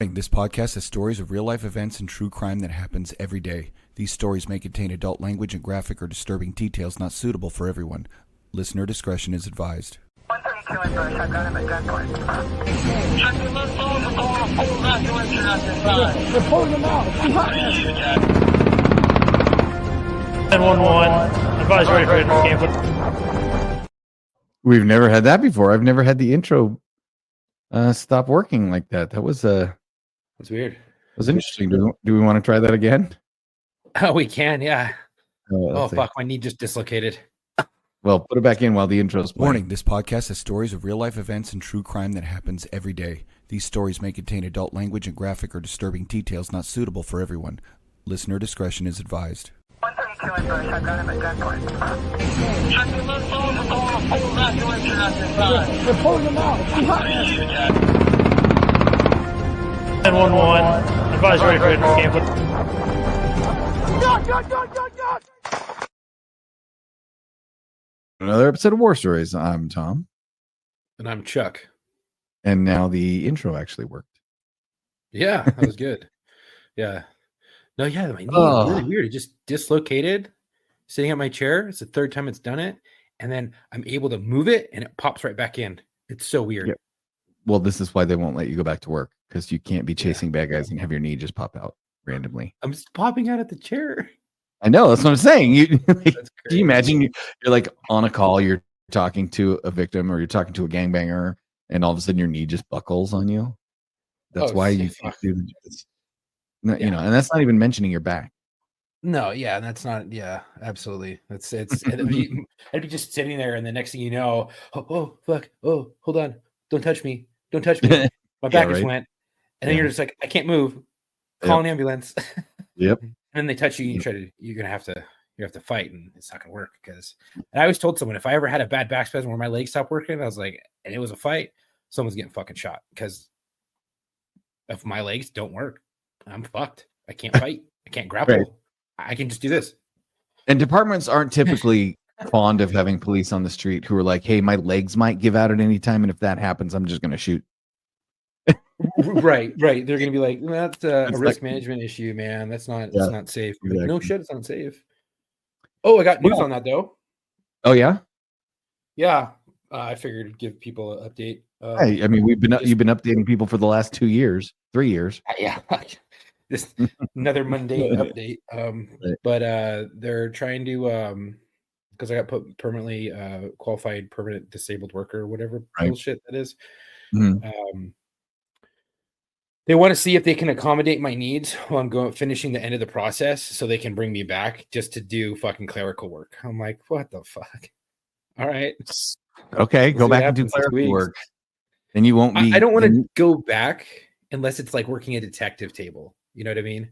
This podcast has stories of real-life events and true crime that happens every day. These stories may contain adult language and graphic or disturbing details not suitable for everyone. Listener discretion is advised. 132 in Bush, I've got him at gunpoint. Check the left phone for going to full evacuation at this time. They're pulling them out. 911, advise ready for camp. We've never had that before. I've never had the intro stop working like that. That was That's weird. interesting. Do we want to try that again? Oh, we can, yeah. Oh, Let's see. fuck, my knee just dislocated. Well, put it back in while the intro's playing. Warning, this podcast has stories of real-life events and true crime that happens every day. These stories may contain adult language and graphic or disturbing details not suitable for everyone. Listener discretion is advised. 132 in Bush, I've got him at gunpoint. Check the left phone for going to full evacuation at this time. They're pulling them out. 911, advise ready for camp. Another episode of War Stories. I'm Tom, And I'm Chuck. and now the intro actually worked. Yeah, that was good. Yeah. No, yeah, my knee Oh. is really weird. It just dislocated sitting at my chair. It's the third time it's done it. And then I'm able to move it and it pops right back in. It's so weird. Yep. Well, this is why they won't let you go back to work, because you can't be chasing bad guys and have your knee just pop out randomly. I'm just popping out at the chair. I know, that's what I'm saying. You That's can crazy. you imagine you're like on a call, you're talking to a victim or you're talking to a gangbanger, and all of a sudden your knee just buckles on you. That's Oh, why you fuck. can't do you Yeah. know, and that's not even mentioning your back. No, yeah, that's not. Yeah, absolutely. It's it'd be just sitting there, and the next thing you know, oh fuck, oh hold on, don't touch me, don't touch me. My back just right. went, and then Yeah. you're just like, I can't move. Call an ambulance. Yep. And then they touch you. You're gonna have to fight, and it's not gonna work because. And I always told someone if I ever had a bad back spasm where my legs stopped working, I was like, and it was a fight, someone's getting fucking shot because if my legs don't work, I'm fucked. I can't fight. I can't grapple. Right. I can just do this. And departments aren't typically fond of having police on the street who are like, hey, my legs might give out at any time, and if that happens, I'm just gonna shoot. Right. They're gonna be like, that's a It's risk like- management issue, man. That's not. Yeah, It's not safe. I'm like, no exactly. shit, it's not safe. Oh, I got news Well- on that though. Oh yeah? Yeah, I figured to give people an update. Hey, I mean, you've been updating people for the last 2 years, 3 years. Yeah, this another mundane update. Right. But they're trying to because I got put permanently qualified permanent disabled worker, whatever Right. bullshit that is. Mhm. They want to see if they can accommodate my needs while I'm finishing the end of the process, so they can bring me back just to do fucking clerical work. I'm like, what the fuck? All right, Okay, We'll go see back what and do happens 6 clerical weeks. work. Then you won't be. I don't want then- to go back unless it's like working a detective table. You know what I mean?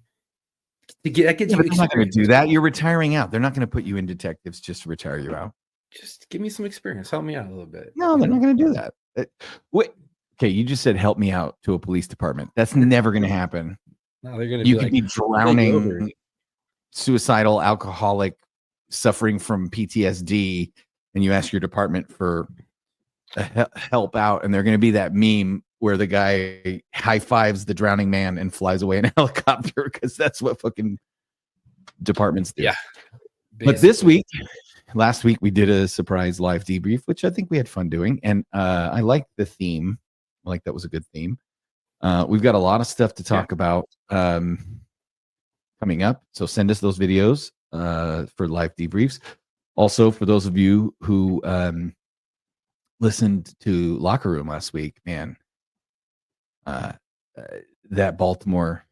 To get that gets Yeah, you but they're not going to experience. do that. You're retiring out. They're not going to put you in detectives just to retire you out. Just give me some experience. Help me out a little bit. No, they're not going to do that. Wait. Okay, you just said help me out to a police department. That's never going to happen. No, they're gonna You be could like, be over. drowning, suicidal, alcoholic, suffering from PTSD, and you ask your department for help out, and they're going to be that meme where the guy high fives the drowning man and flies away in a helicopter, because that's what fucking departments do. Yeah. But this week, last week, we did a surprise live debrief, which I think we had fun doing, and I like the theme. I like that was a good theme. We've got a lot of stuff to talk about coming up, so send us those videos for live debriefs. Also, for those of you who listened to Locker Room last week, man, that Baltimore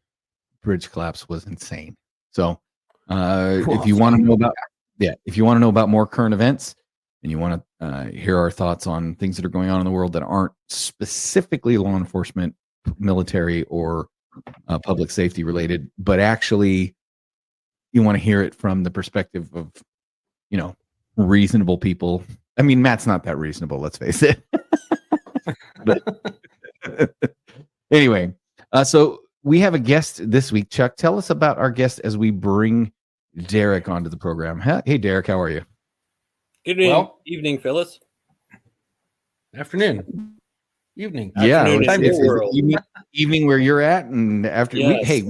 bridge collapse was insane. So, if you want to know about, if you want to know about more current events and you want to hear our thoughts on things that are going on in the world that aren't specifically law enforcement, military, or public safety related, but actually you want to hear it from the perspective of, you know, reasonable people. I mean, Matt's not that reasonable, let's face it. But anyway, so we have a guest this week. Chuck, tell us about our guest as we bring Derek onto the program. Hey, Derek, how are you? Good evening, Well- evening, Phyllis. Afternoon. evening. Yeah, Afternoon it's, in it's, your it's world. evening where you're at, and after Yes.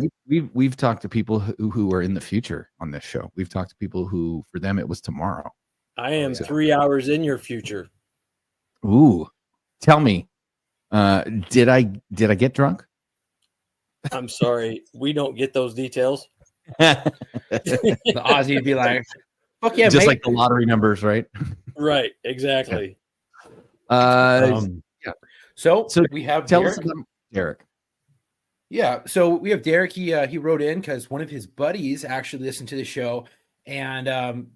we've talked to people who are in the future on this show. We've talked to people who, for them, it was tomorrow. I am yeah. 3 hours in your future. Ooh, tell me, did I get drunk? I'm sorry, we don't get those details. The Aussie would be like, "Fuck yeah, Just mate." like the lottery numbers, right? Right, exactly. Yeah. So So we have tell Derek. us about Derek. Yeah, so we have Derek. He wrote in because one of his buddies actually listened to the show and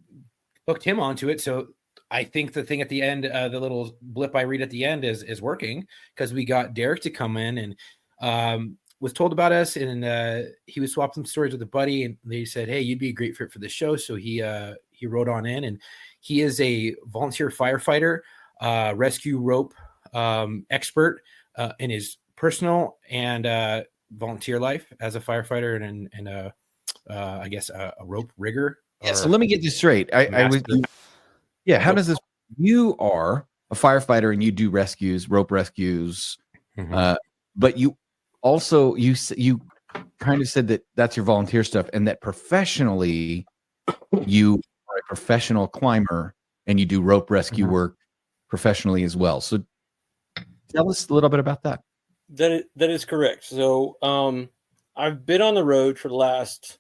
hooked him onto it. So I think the thing at the end, the little blip I read at the end is working because we got Derek to come in and was told about us, and he was swapping some stories with a buddy, and they said, "Hey, you'd be a great fit for the show." So he wrote on in, and he is a volunteer firefighter, rescue rope expert in his personal and volunteer life as a firefighter and I guess a rope rigger. Yeah. So let me get this straight. I was. Yeah. How does this? You are a firefighter and you do rescues, rope rescues, but you also you kind of said that that's your volunteer stuff, and that professionally you are a professional climber and you do rope rescue work professionally as well. So tell us a little bit about that. That is correct. So I've been on the road for the last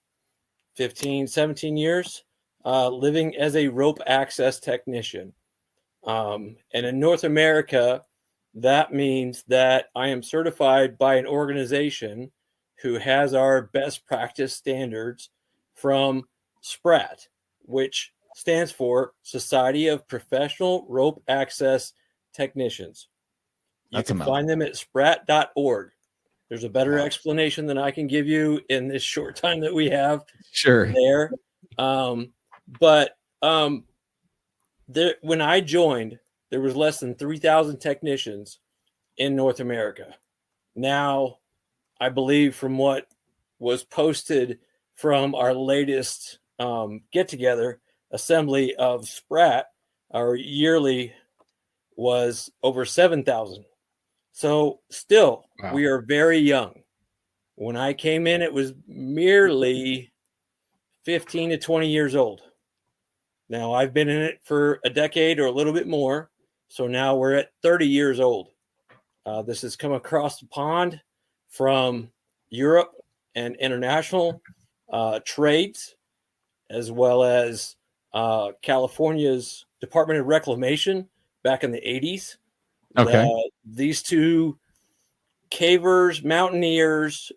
15, 17 years, living as a rope access technician. And in North America, that means that I am certified by an organization who has our best practice standards from SPRAT, which stands for Society of Professional Rope Access Technicians. You can find them at sprat.org. There's a better explanation than I can give you in this short time that we have there. When I joined, there was less than 3,000 technicians in North America. Now, I believe from what was posted from our latest get-together assembly of SPRAT, our yearly was over 7,000. So still, we are very young. When I came in, it was merely 15 to 20 years old. Now I've been in it for a decade or a little bit more. So now we're at 30 years old. This has come across the pond from Europe and international trades, as well as California's Department of Reclamation back in the 80s. Okay. These two cavers, mountaineers,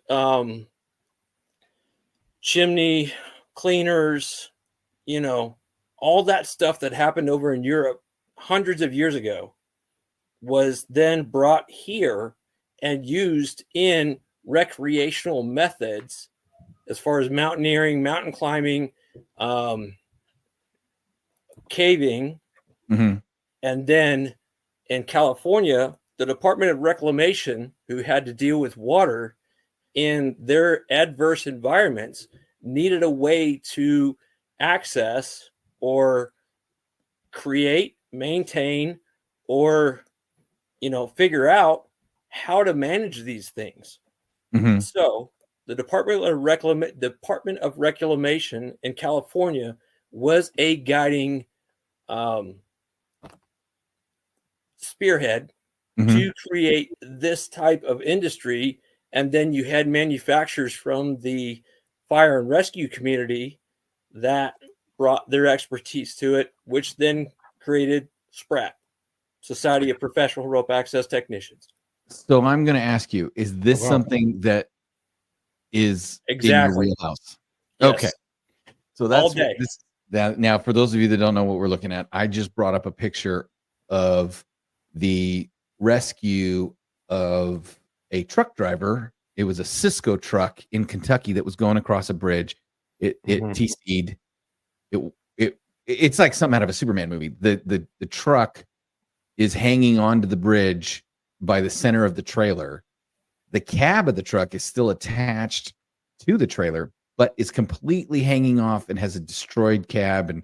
chimney cleaners, all that stuff that happened over in Europe hundreds of years ago was then brought here and used in recreational methods as far as mountaineering, mountain climbing, caving. And then in California, the Department of Reclamation, who had to deal with water in their adverse environments, needed a way to access or create, maintain, or figure out how to manage these things. So the Department of Reclamation in California was a guiding spearhead to create this type of industry. And then you had manufacturers from the fire and rescue community that brought their expertise to it, which then created SPRAT, Society of Professional Rope Access Technicians. So I'm going to ask you, is this something that is in your wheelhouse? Yes. Okay. So that's all day. Now, for those of you that don't know what we're looking at, I just brought up a picture of the rescue of a truck driver. It was a Cisco truck in Kentucky that was going across a bridge. It TC'd. It's like something out of a Superman movie. The truck is hanging onto the bridge by the center of the trailer. The cab of the truck is still attached to the trailer, but is completely hanging off and has a destroyed cab.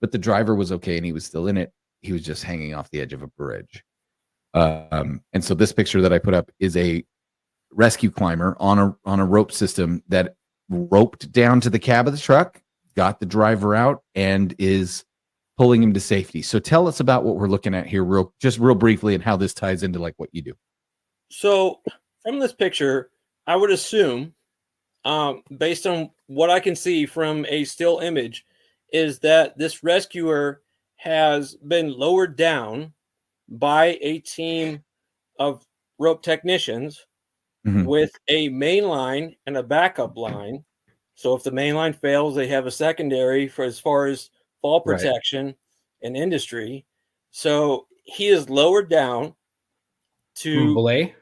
But the driver was okay and he was still in it. He was just hanging off the edge of a bridge. And so this picture that I put up is a rescue climber on a rope system that roped down to the cab of the truck, got the driver out, and is pulling him to safety. So tell us about what we're looking at here, real briefly, and how this ties into like what you do. So from this picture, I would assume, based on what I can see from a still image, is that this rescuer has been lowered down by a team of rope technicians with a main line and a backup line. So if the main line fails, they have a secondary for as far as fall protection and industry. So he is lowered down to belay.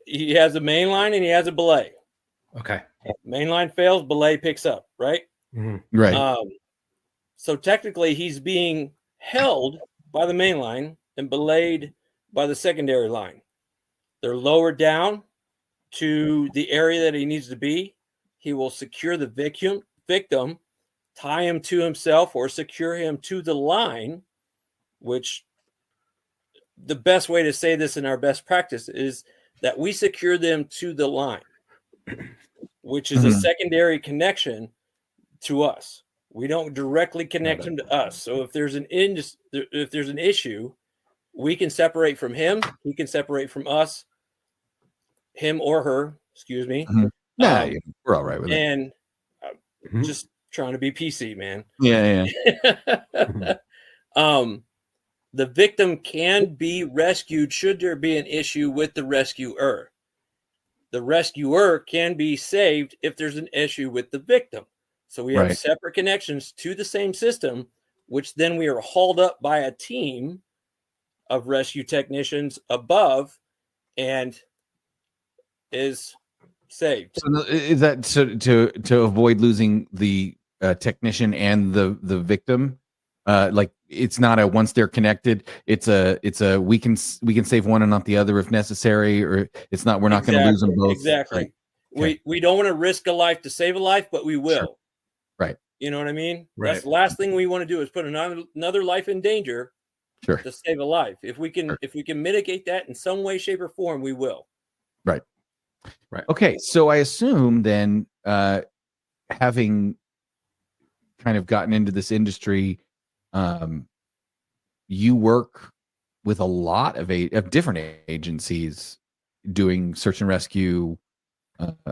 He has a main line and he has a belay. Okay. Main line fails, belay picks up, right? Right. So technically he's being held by the main line and belayed by the secondary line. They're lowered down to the area that he needs to be. He will secure the victim, tie him to himself, or secure him to the line, which the best way to say this in our best practice is that we secure them to the line, which is a secondary connection to us. We don't directly connect him to us. So if there's an issue, we can separate from him. He can separate from us, him or her, excuse me. Nah, we're all right with it. And just trying to be PC, man. Yeah. The victim can be rescued should there be an issue with the rescuer. The rescuer can be saved if there's an issue with the victim. So we have separate connections to the same system, which then we are hauled up by a team of rescue technicians above and is saved. So is that to avoid losing the technician and the victim? Like it's not a once they're connected, it's a we can save one and not the other if necessary, or it's not we're not going to lose them both. Exactly. Right. We don't want to risk a life to save a life, but we will. Sure. Right. You know what I mean? Right. That's the last thing we want to do is put another life in danger to save a life. If we can mitigate that in some way, shape, or form, we will. Right. Okay. So I assume then, having kind of gotten into this industry, you work with a lot of different agencies doing search and rescue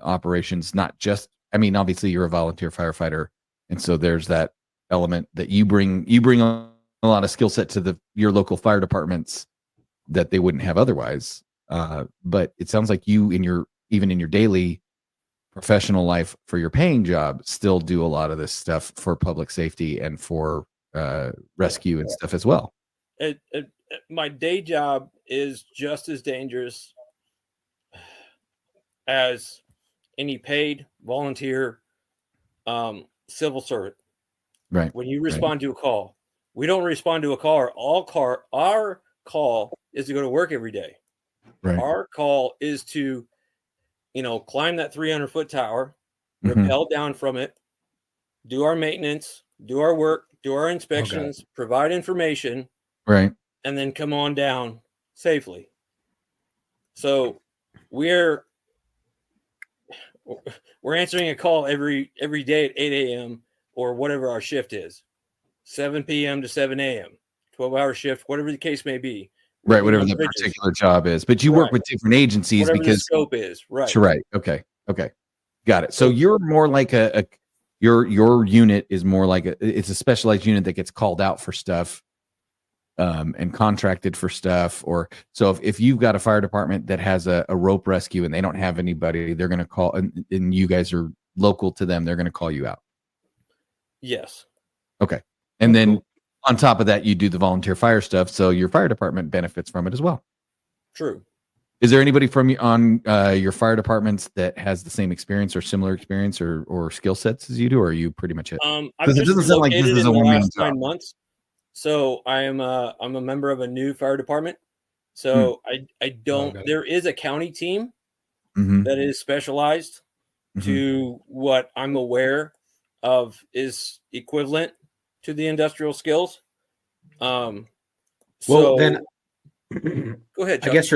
operations. Not just, I mean, obviously you're a volunteer firefighter, and so there's that element that you bring a lot of skill set to your local fire departments that they wouldn't have otherwise. But it sounds like you even in your daily professional life for your paying job still do a lot of this stuff for public safety and for rescue and stuff as well. My day job is just as dangerous as any paid volunteer civil servant. Right. When you respond to a call, we don't respond to a call. Our call is to go to work every day. Right. Our call is to, climb that 300-foot tower, rappel down from it, do our maintenance, do our work, do our inspections, provide information, right, and then come on down safely. So we're answering a call every day at 8 a.m. or whatever our shift is, 7 p.m. to 7 a.m., 12-hour shift, whatever the case may be. Right, whatever the particular job is. But you work with different agencies whatever because the scope is, right. Right. Okay. Got it. So you're more like your unit is more like it's a specialized unit that gets called out for stuff and contracted for stuff. Or so if you've got a fire department that has a rope rescue and they don't have anybody, they're going to call, and you guys are local to them, they're going to call you out. Yes. Okay. And then on top of that, you do the volunteer fire stuff. So your fire department benefits from it as well. True. Is there anybody from on your fire departments that has the same experience or similar experience or skill sets as you do, or are you pretty much it? I've just relocated in the last 9 months. So I'm a member of a new fire department. So I don't. There is a county team that is specialized to what I'm aware of is equivalent to the industrial skills. Well, then Go ahead, I Chuck. guess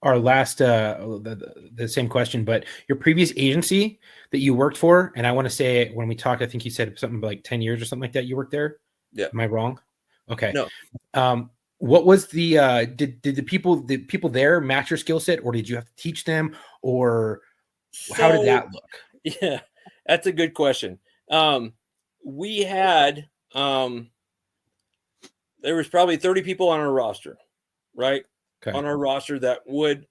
our last the same question, but your previous agency that you worked for, and I want to say when we talked, I think you said something like 10 years or something like that. You worked there. Yeah. Am I wrong? Okay. No. What was the did the people there match your skill set, or did you have to teach them, or how did that look? Yeah, that's a good question. We had there was probably 30 people on our roster, right? Okay. On our roster that would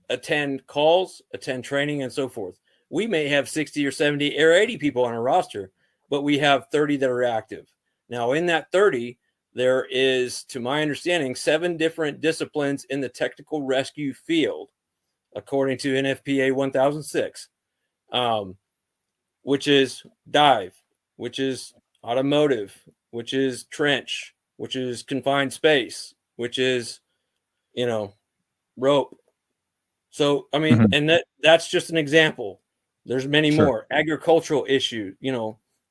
attend calls, attend training, and so forth. We may have 60 or 70 or 80 people on our roster, but we have 30 that are active. Now, in that 30, there is, to my understanding, 7 different disciplines in the technical rescue field, according to NFPA 1006, which is dive, which is automotive, which is trench, which is confined space, which is, rope. So, I mean, and that's just an example. There's many more. Agricultural issue,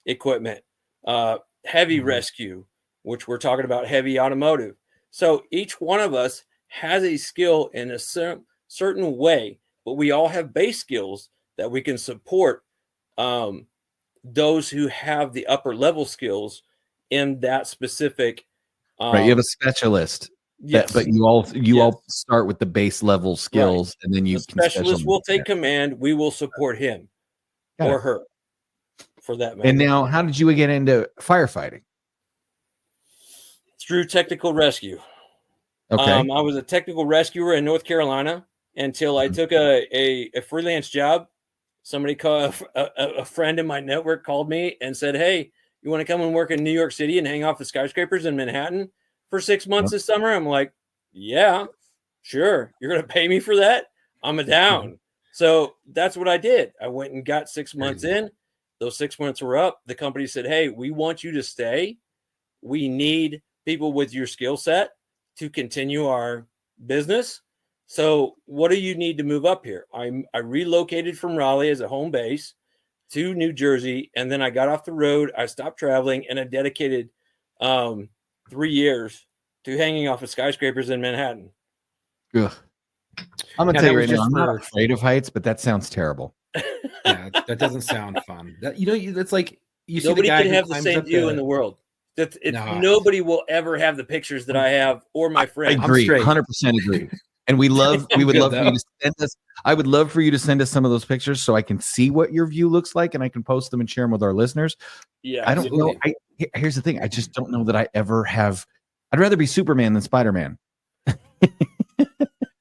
equipment, heavy rescue, which we're talking about heavy automotive. So each one of us has a skill in a certain way, but we all have base skills that we can support those who have the upper level skills in that specific. Right. You have a specialist. Yes. But you all start with the base level skills, and then you the specialist will take command. We will support him or her for that matter. And now, how did you get into firefighting? Through technical rescue. Okay. I was a technical rescuer in North Carolina until I took a freelance job. Somebody called a friend in my network called me and said, "Hey, you want to come and work in New York City and hang off the skyscrapers in Manhattan for 6 months this summer?" I'm like, "Yeah, sure. You're going to pay me for that? I'm a down." So that's what I did. I went and got 6 months in. Those 6 months were up. The company said, "Hey, we want you to stay. We need people with your skill set to continue our business. So what do you need to move up here?" I relocated from Raleigh as a home base to New Jersey, and then I got off the road. I stopped traveling, and I dedicated 3 years to hanging off of skyscrapers in Manhattan. Ugh. I'm gonna tell you right now, I'm not afraid of heights, but that sounds terrible. Yeah, that doesn't sound fun. That's like you see nobody the guy can who have the climbs same up view in the world. Nobody will ever have the pictures that I have or my friends. I agree, 100% agree. And we would love for you to send us. I would love for you to send us some of those pictures so I can see what your view looks like, and I can post them and share them with our listeners. Yeah, I don't know. Here's the thing. I just don't know that I ever have. I'd rather be Superman than Spider-Man.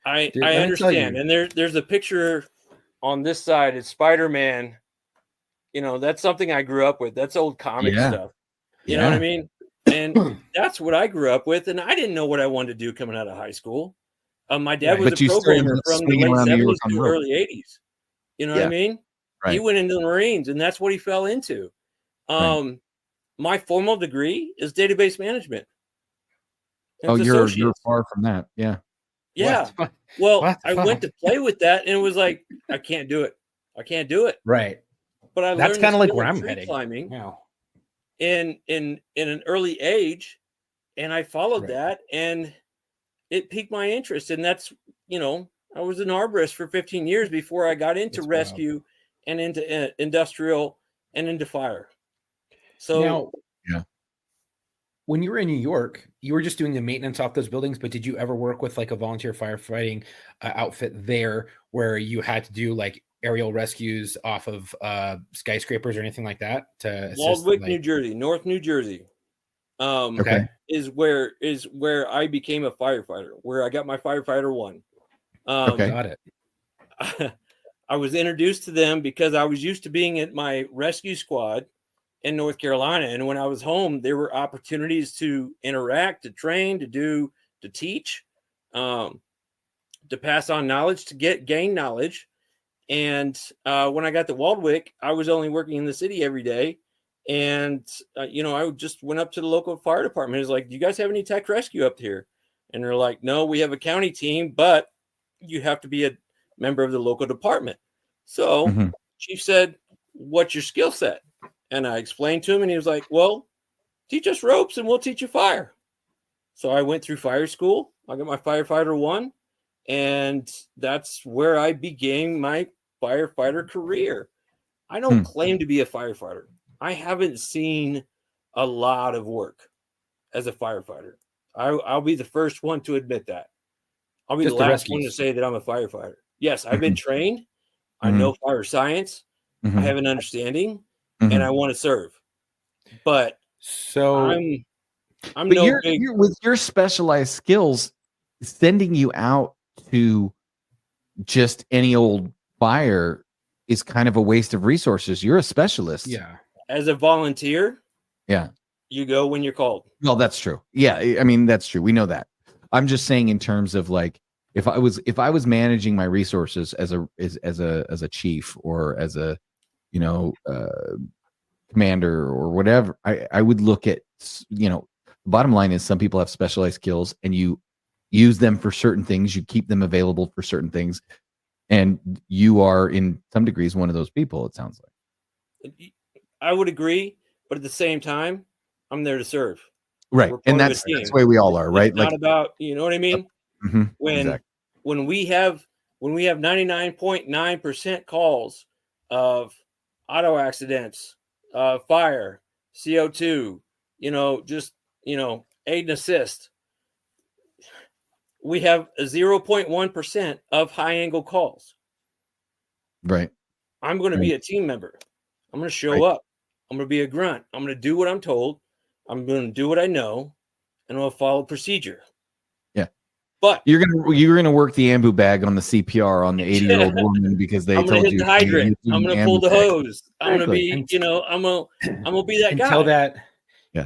I understand. And there's a picture on this side. It's Spider-Man. That's something I grew up with. That's old comic stuff. You know what I mean? And that's what I grew up with. And I didn't know what I wanted to do coming out of high school. My dad was a programmer from the late 70s to early 80s. You know what I mean? Right. He went into the Marines, and that's what he fell into. My formal degree is database management. You're far from that. Yeah. Yeah. Well, I went to play with that, and it was like, I can't do it. I can't do it. Right. But I learned that's kind of like where I'm tree heading. Climbing now. In an early age, and I followed that, and it piqued my interest. And that's, I was an arborist for 15 years before I got into rescue and into industrial and into fire. So now, when you were in New York, you were just doing the maintenance off those buildings, but did you ever work with like a volunteer firefighting outfit there where you had to do like aerial rescues off of skyscrapers or anything like that? To Waldwick, New Jersey, North New Jersey. Is where I became a firefighter, where I got my firefighter 1. Got it. I was introduced to them because I was used to being at my rescue squad in North Carolina. And when I was home, there were opportunities to interact, to train, to teach, to pass on knowledge, to gain knowledge. And when I got to Waldwick, I was only working in the city every day. And, I just went up to the local fire department. It's like, "Do you guys have any tech rescue up here?" And they're like, "No, we have a county team, but you have to be a member of the local department." So Chief said, "What's your skill set?" And I explained to him, and he was like, "Well, teach us ropes and we'll teach you fire." So I went through fire school, I got my firefighter 1, and that's where I began my firefighter career. I don't claim to be a firefighter. I haven't seen a lot of work as a firefighter. I'll be the first one to admit that. I'll be Just the the last one to rescues. say that I'm a firefighter. Yes, I've been trained. I know fire science. I have an understanding, and I want to serve. But So I'm But no big. you're with your specialized skills, sending you out to just any old fire is kind of a waste of resources. You're a specialist. yeah. As a volunteer, Yeah. you go when you're called. Well, that's true. Yeah, I mean that's true. We know that. I'm just saying in terms of like if I was managing my resources as a chief or as a commander or whatever, I would look at the bottom line is some people have specialized skills and you use them for certain things, you keep them available for certain things, and you are in some degrees one of those people, it sounds like. I would agree, but at the same time, I'm there to serve. Right. We're And part of that's a team. the way we all are, right? It's not about, you know what I mean? Exactly. When we have 99.9% calls of auto accidents, fire, CO2, aid and assist, we have a 0.1% of high angle calls. Right. I'm going to be a team member. I'm going to show up. I'm going to be a grunt. I'm going to do what I'm told. I'm going to do what I know, and I'll follow procedure. Yeah. But you're gonna work the ambu bag on the CPR on the 80-year-old woman because they I'm gonna told hit you the hydrant. I'm gonna pull the hose. I'm gonna be, I'm gonna be that guy.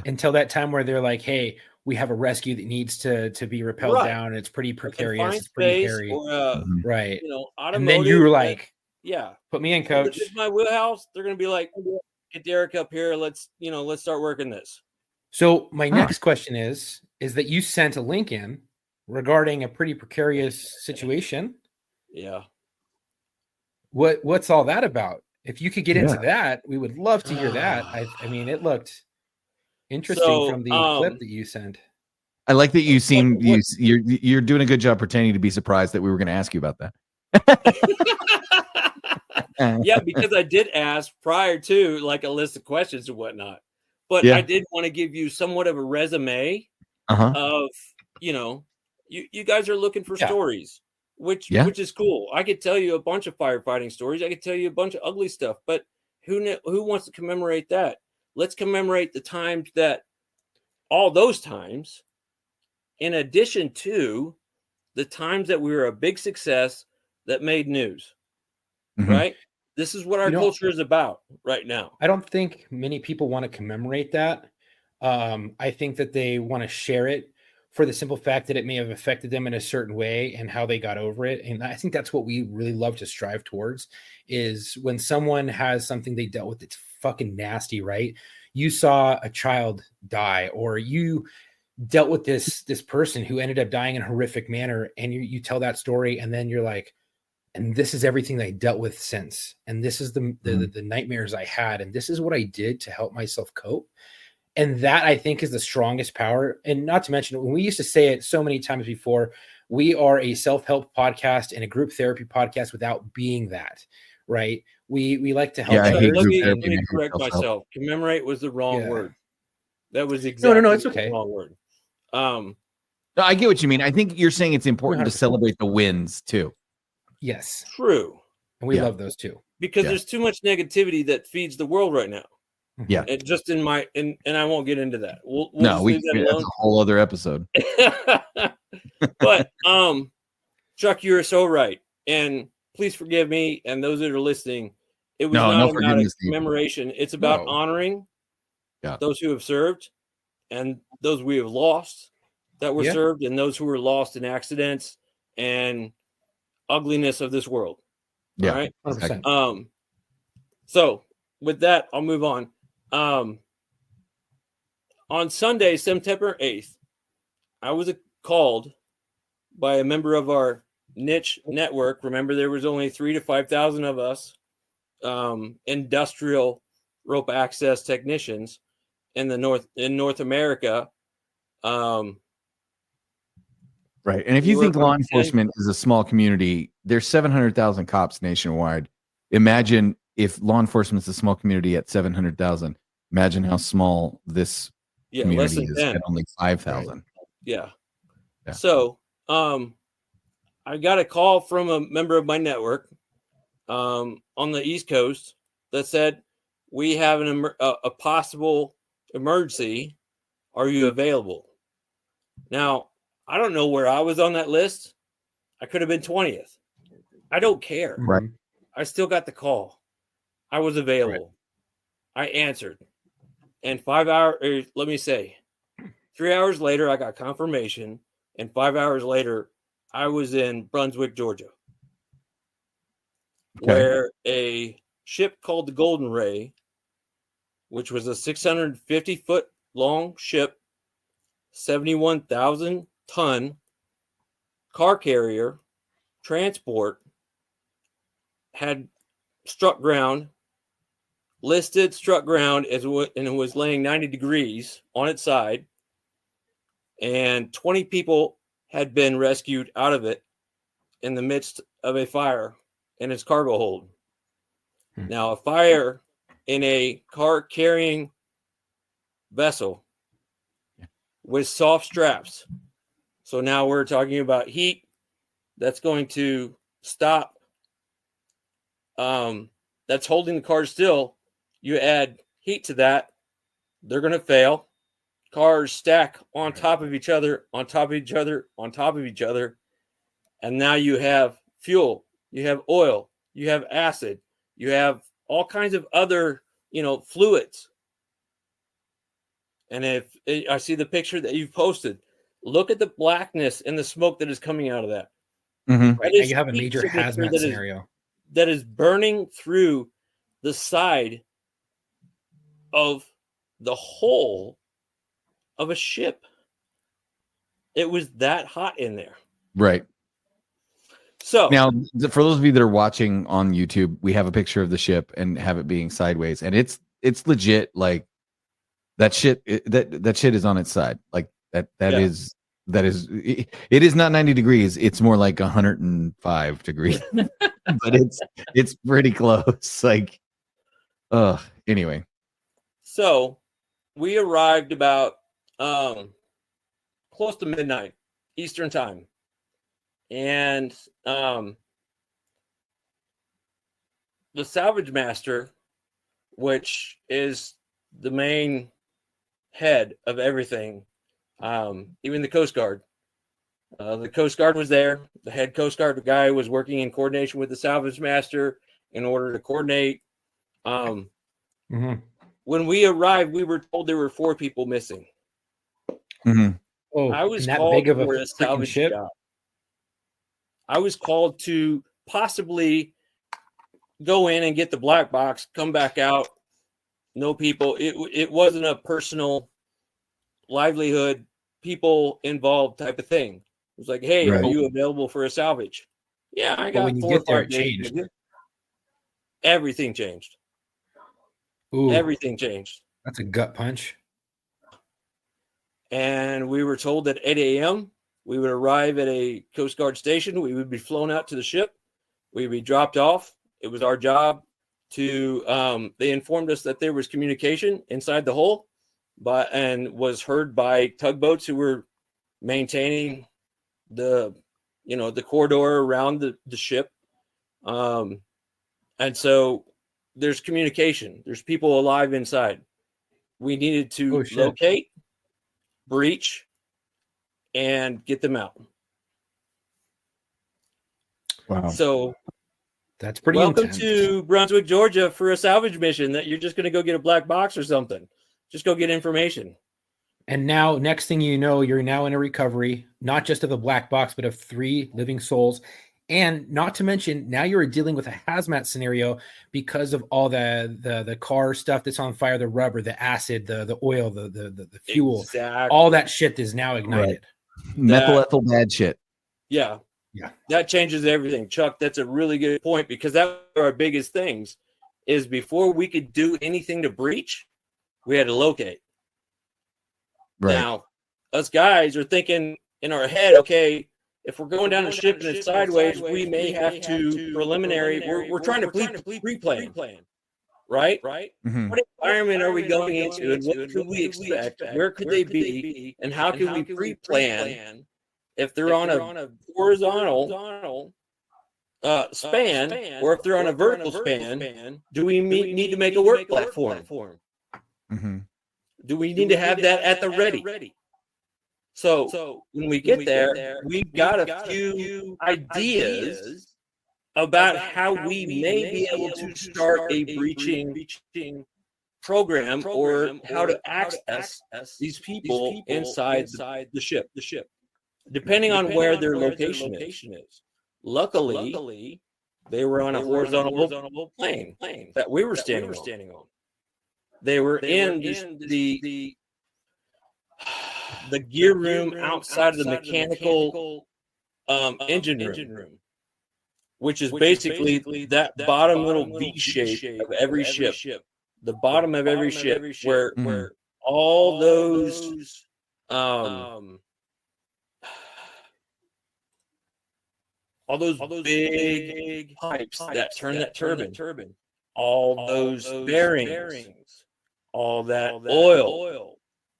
Until that time where they're like, hey, we have a rescue that needs to be rappelled down. It's pretty precarious. It's pretty hairy. Or, right. automotive. And then you're like, yeah, put me in, coach. It's my wheelhouse. They're gonna be like, get Derek up here. Let's start working this. So my next question is that you sent a link in regarding a pretty precarious situation. Yeah. What's all that about? If you could get into that, we would love to hear that. I mean, it looked interesting from the clip that you sent. I like that you seem you're doing a good job pretending to be surprised that we were going to ask you about that. Yeah, because I did ask prior to like a list of questions and whatnot, but I did want to give you somewhat of a resume of you guys are looking for stories, which is cool. I could tell you a bunch of firefighting stories. I could tell you a bunch of ugly stuff, but who wants to commemorate that? Let's commemorate the times that all those times, in addition to the times that we were a big success that made news, right? This is what our culture is about right now. I don't think many people want to commemorate that. I think that they want to share it for the simple fact that it may have affected them in a certain way and how they got over it. And I think that's what we really love to strive towards is when someone has something they dealt with that's fucking nasty, right? You saw a child die, or you dealt with this person who ended up dying in a horrific manner, and you tell that story, and then you're like, and this is everything that I dealt with since, and this is the nightmares I had, and this is what I did to help myself cope. And that, I think, is the strongest power. And not to mention, when we used to say it so many times before, we are a self-help podcast and a group therapy podcast without being that, right? We like to help. Yeah, let me correct myself. Commemorate was the wrong word. That was exactly no, it's okay. The wrong word. No, I get what you mean. I think you're saying it's important 100%. To celebrate the wins too. Yes, true. And we love those too. Because there's too much negativity that feeds the world right now. Yeah. And just and I won't get into that. We'll that's a whole other episode. But Chuck, you're so right. And please forgive me and those that are listening. It was not about a commemoration. It's about honoring those who have served and those we have lost that were served, and those who were lost in accidents and ugliness of this world. Yeah. All right. 100%. So with that, I'll move on. On Sunday, September 8th, I was called by a member of our niche network. Remember, there was only 3,000 to 5,000 of us, industrial rope access technicians in North America. Right. And if We you were think law from 10 enforcement is a small community, there's 700,000 cops nationwide. Imagine if law enforcement is a small community at 700,000. Imagine how small this Yeah, less community than is 10. at only 5,000. Yeah. Yeah. So, I got a call from a member of my network on the East Coast that said, we have a possible emergency. Are you available? Now, I don't know where I was on that list. I could have been 20th. I don't care. Right. I still got the call. I was available. I answered. And 5 hours, let me say, 3 hours later, I got confirmation. And 5 hours later, I was in Brunswick, Georgia, where a ship called the Golden Ray, which was a 650-foot long ship, 71,000 ton car carrier transport, had struck ground, struck ground and it was laying 90 degrees on its side, and 20 people had been rescued out of it in the midst of a fire in its cargo hold. Now, a fire in a car carrying vessel with soft straps. So now we're talking about heat that's going to stop. That's holding the car still. You add heat to that, they're going to fail. Cars stack on top of each other, on top of each other, on top of each other. And now you have fuel, you have oil, you have acid, you have all kinds of other, fluids. And if I see the picture that you've posted, look at the blackness and the smoke that is coming out of that. Mhm. Right. That is You have a heat major signature hazmat scenario. that is burning through the side of the hull of a ship. It was that hot in there. Right. So Now, for those of you that are watching on YouTube, we have a picture of the ship and have it being sideways, and it's legit. Like that shit. That shit is on its side. Like that. That is. It is not 90 degrees. It's more like 105 degrees, but it's pretty close. Like, anyway. So we arrived about close to midnight Eastern time. And the salvage master, which is the main head of everything, even the Coast Guard. The Coast Guard was there. The head Coast Guard guy was working in coordination with the salvage master in order to coordinate. When we arrived, we were told there were 4 people missing. Mm-hmm. Oh, I was that called big of a for a freaking salvage ship. job. I was called to possibly go in and get the black box, come back out. No people. It wasn't a personal livelihood, people involved type of thing. It was like, hey, Right. are you available for a salvage? Yeah, I got when you 4 or get there, 5 it days. changed. Everything changed. Ooh, Everything changed. that's a gut punch. And we were told at 8 a.m. we would arrive at a Coast Guard station. We would be flown out to the ship. We would be dropped off. It was our job to, they informed us that there was communication inside the hull, and was heard by tugboats who were maintaining the corridor around the ship. And so there's communication. There's people alive inside. We needed to locate, breach, and get them out. Wow. So that's pretty welcome intense. to Brunswick, Georgia for a salvage mission that you're just going to go get a black box or something. Just go get information. And now, next thing you know, you're now in a recovery, not just of the black box, but of 3 living souls. And not to mention, now you're dealing with a hazmat scenario because of all the car stuff that's on fire, the rubber, the acid, the oil, the fuel, Exactly. all that shit is now ignited. Right. Methyl ethyl bad shit. Yeah. Yeah. That changes everything. Chuck, that's a really good point, because that was our biggest things is before we could do anything to breach, we had to locate. Right. Now, us guys are thinking in our head, okay, if we're going down a ship and it's sideways, we may have to preliminary. We're trying to pre-plan, right? Mhm. What environment are we going into, and what could we expect? Where could they be, and how can we pre-plan if they're on a horizontal span, or if they're on a vertical span? Do we need to make a work platform? Mhm. Do we need to have that at the ready? So when we get there, we've got a few ideas about how we may be able to start a breaching program, or how to access these people inside the ship, depending on where their location is. Luckily, they were on a horizontal plane that we were standing on. They were in the gear room outside of the mechanical engine room, which is basically that bottom little V shape of every ship. The bottom of every ship, where all those big pipes that turn that turbine, all those bearings, all that oil,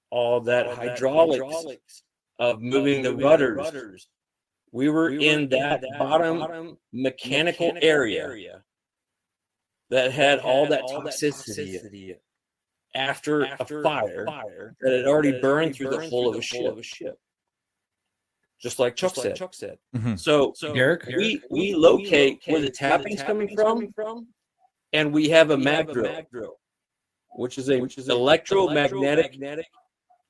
all that hydraulics of moving the rudders. We were in that bottom mechanical area that had all that toxicity after a fire that had already burned through the hull of a ship. Just like Chuck said. Mhm. So Derek? we locate where the tapping's coming from, and we have a mag drill, which is electromagnetic.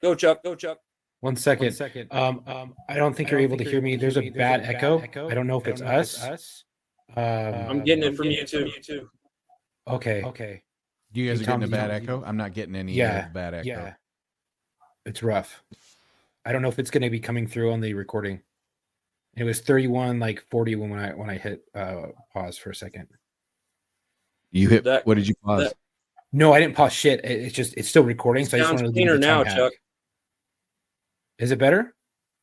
Go Chuck. 1 second. I don't think you're able to hear me. There's a bad echo. I don't know if it's us. I'm getting it from you too. Okay. You guys Hey, are Tom, getting a do bad you- echo? I'm not getting any Yeah. bad echo. Yeah. It's rough. I don't know if it's going to be coming through on the recording. It was 31, like 40 when I hit pause for a second. You hit That- what did you pause? that- No, I didn't pause shit. It's still recording. So I just Sounds wanted to leave cleaner the time now, hack. Chuck. Is it better?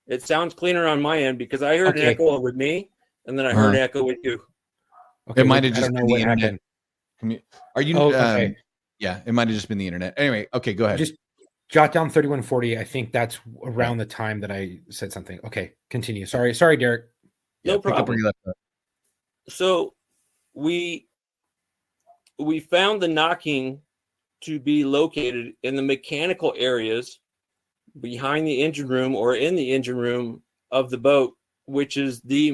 It sounds cleaner on my end because I heard an Okay. echo with me, and then I heard an echo with you. Okay, It might have I just don't know been the what internet. happened. Are you? Oh, okay. Yeah, it might have just been the internet. Anyway, okay, go ahead. Just jot down 3140. I think that's around the time that I said something. Okay, continue. Sorry, Derek. Yeah, No pick up where problem. you left off. So we found the knocking to be located in the mechanical areas behind the engine room, or in the engine room of the boat, which is the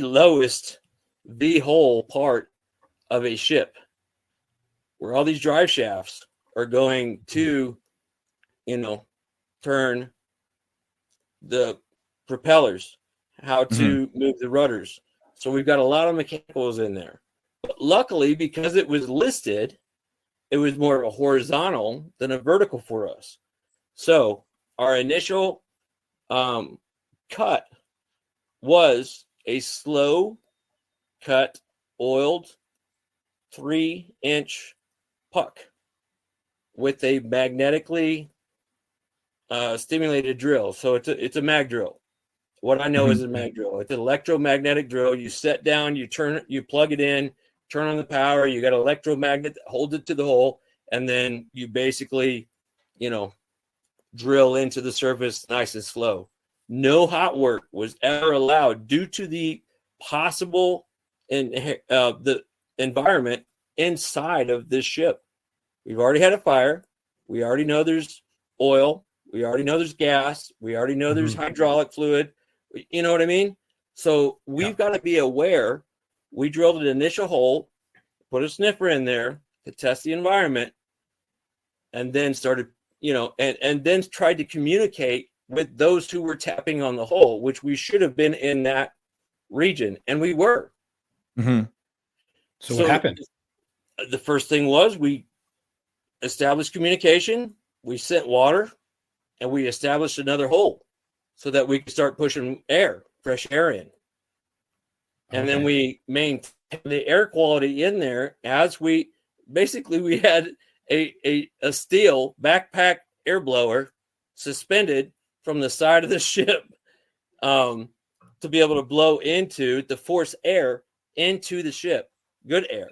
lowest V-hole part of a ship, where all these drive shafts are going to, turn the propellers, how to move the rudders. So we've got a lot of mechanicals in there. But luckily, because it was listed, it was more of a horizontal than a vertical for us. So our initial cut was a slow cut, oiled 3-inch puck with a magnetically stimulated drill. So it's a mag drill. What I know is a mag drill. It's an electromagnetic drill. You set down, you plug it in, turn on the power. You got an electromagnet that holds it to the hole, and then you basically, drill into the surface nice and slow. No hot work was ever allowed due to the possible the environment inside of this ship. We've already had a fire. We already know there's oil. We already know there's gas. We already know there's hydraulic fluid. You know what I mean? So we've got to be aware. We drilled an initial hole, put a sniffer in there to test the environment, and then started, and then tried to communicate with those who were tapping on the hole, which we should have been in that region, and we were. So what happened? The first thing was we established communication, we sent water, and we established another hole so that we could start pushing fresh air in. And then we maintained the air quality in there as we had a steel backpack air blower suspended from the side of the ship to be able to blow into, to force air into the ship, good air.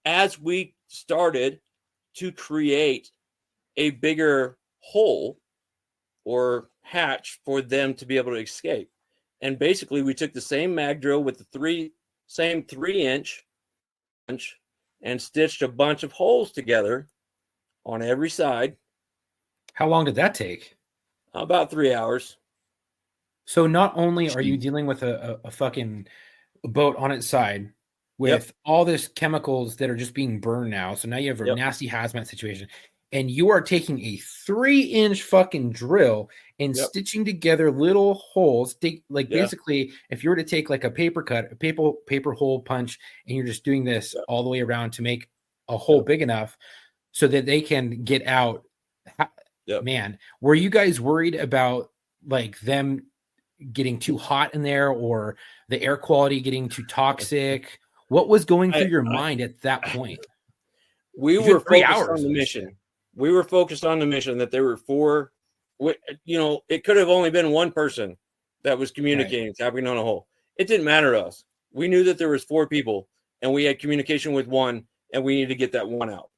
As we started to create a bigger hole or hatch for them to be able to escape. And basically we took the same mag drill with the same 3-inch and stitched a bunch of holes together on every side. How long did that take? About 3 hours. So not only are you dealing with a fucking boat on its side with all this chemicals that are just being burned now. So now you have a nasty hazmat situation, and you are taking a 3-inch fucking drill and stitching together little holes. Basically, if you were to take like a paper cut, a paper hole punch, and you're just doing this all the way around to make a hole big enough so that they can get out. Man, were you guys worried about like them getting too hot in there or the air quality getting too toxic? What was going through your mind at that point? We were focused on the mission. We were focused on the mission that there were 4, it could have only been one person that was communicating, tapping on a hole. It didn't matter to us. We knew that there was 4 people and we had communication with one and we needed to get that one out.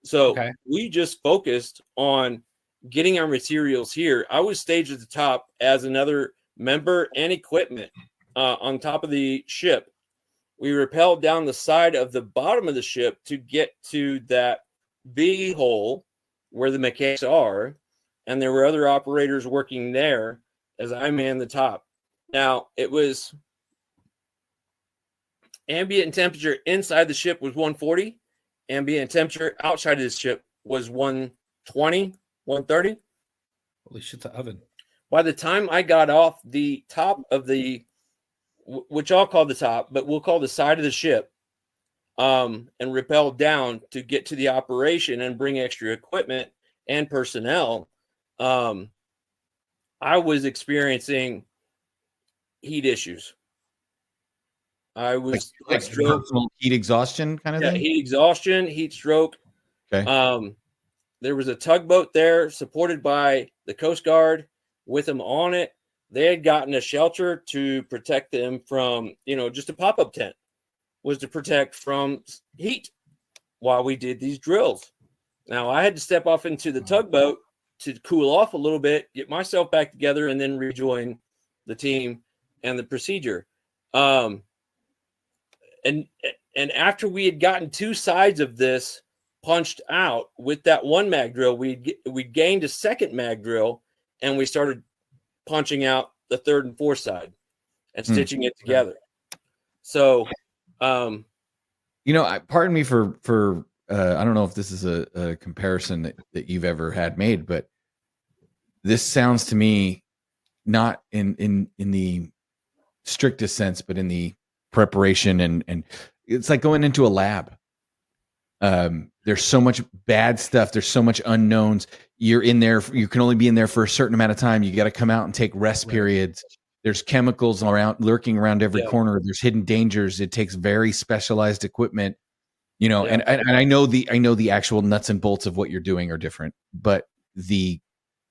So we just focused on getting our materials here. I was staged at the top as another member and equipment on top of the ship. We rappelled down the side of the bottom of the ship to get to that V hole where the mechanics are, and there were other operators working there as I manned the top. Now, it was ambient temperature inside the ship was 140. Ambient temperature outside of the ship was 120, 130. Holy shit's an oven. By the time I got off the top of the, which I'll call the top, but we'll call the side of the ship, and rappelled down to get to the operation and bring extra equipment and personnel, I was experiencing heat issues. I was like heat exhaustion kind of thing? Heat exhaustion, heat stroke. Okay. There was a tugboat there supported by the Coast Guard with them on it. They had gotten a shelter to protect them from, just a pop-up tent was to protect from heat while we did these drills. Now I had to step off into the tugboat to cool off a little bit, get myself back together, and then rejoin the team and the procedure. And after we had gotten 2 sides of this punched out with that one mag drill, we gained a second mag drill, and we started punching out the 3rd and 4th side and stitching it together. So, pardon me for I don't know if this is a comparison that you've ever had made, but this sounds to me not in the strictest sense, but in the preparation and it's like going into a lab. There's so much bad stuff. There's so much unknowns. You're in there. You can only be in there for a certain amount of time. You got to come out and take rest periods. There's chemicals lurking around every corner. There's hidden dangers. It takes very specialized equipment, and I know the actual nuts and bolts of what you're doing are different, but the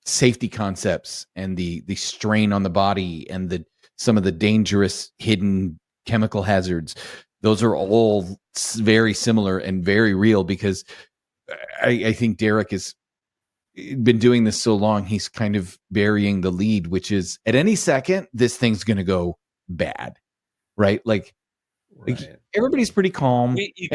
safety concepts and the strain on the body and some of the dangerous hidden chemical hazards, those are all very similar and very real, because I think Derek has been doing this so long, he's kind of burying the lead, which is at any second, this thing's going to go bad, right? Like everybody's pretty calm. You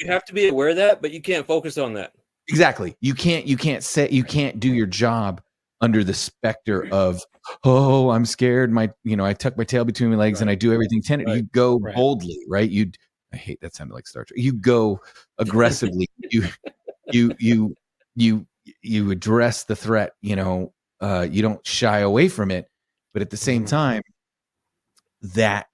have to be aware of that, but you can't focus on that. Exactly. You can't do your job under the specter of, oh, I'm scared. I tuck my tail between my legs and I do everything tentative. You go boldly, right? I hate that sounded like Star Trek. You go aggressively. you address the threat. You don't shy away from it, but at the same time, that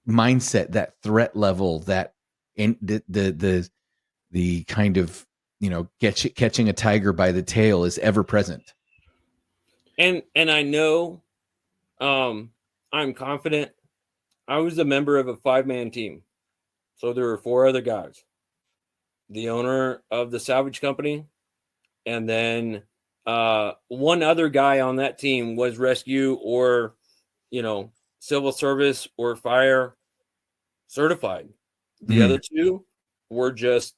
mindset, that threat level, that in the kind of catching a tiger by the tail is ever present. And I know, I'm confident. I was a member of a 5-man team, so there were 4 other guys. The owner of the salvage company, and then One other guy on that team was rescue or, civil service or fire certified. The other two were just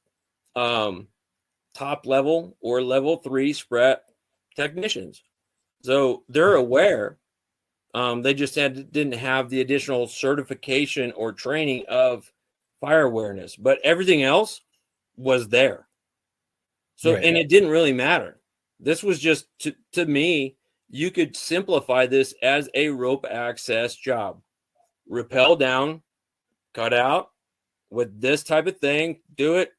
top level or level 3 SPRET technicians. So they're aware. They just didn't have the additional certification or training of fire awareness, but everything else was there. So, Right. and it didn't really matter. This was just to me, you could simplify this as a rope access job. Rappel down, cut out with this type of thing, do it,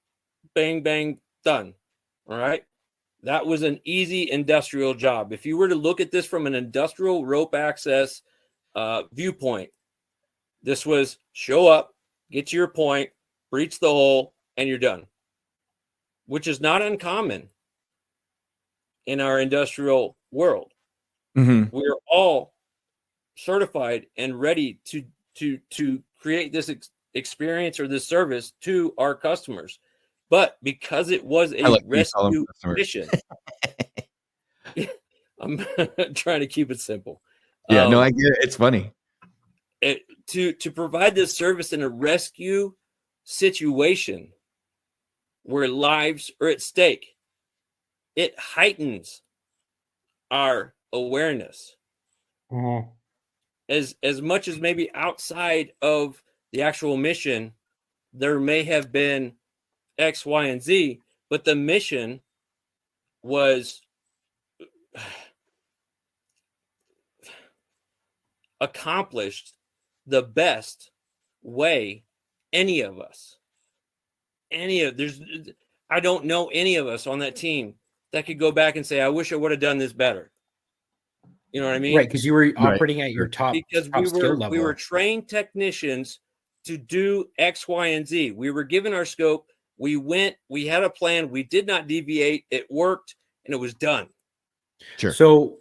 bang, bang, done. All right. That was an easy industrial job. If you were to look at this from an industrial rope access viewpoint, this was show up, get to your point, breach the hole, and you're done, which is not uncommon in our industrial world. We're all certified and ready to create this experience or this service to our customers. But because it was a rescue mission, I'm trying to keep it simple. Yeah, no, I get it. It's funny. To provide this service in a rescue situation where lives are at stake, it heightens our awareness. As much as maybe outside of the actual mission, there may have been X, Y, and Z, but the mission was accomplished the best way I don't know any of us on that team that could go back and say, I wish I would have done this better. You know what I mean? Right, because you were operating at your top, because top skill level. we were trained technicians to do X, Y, and Z. We were given our scope. We went, we had a plan. We did not deviate. It worked and it was done. Sure. So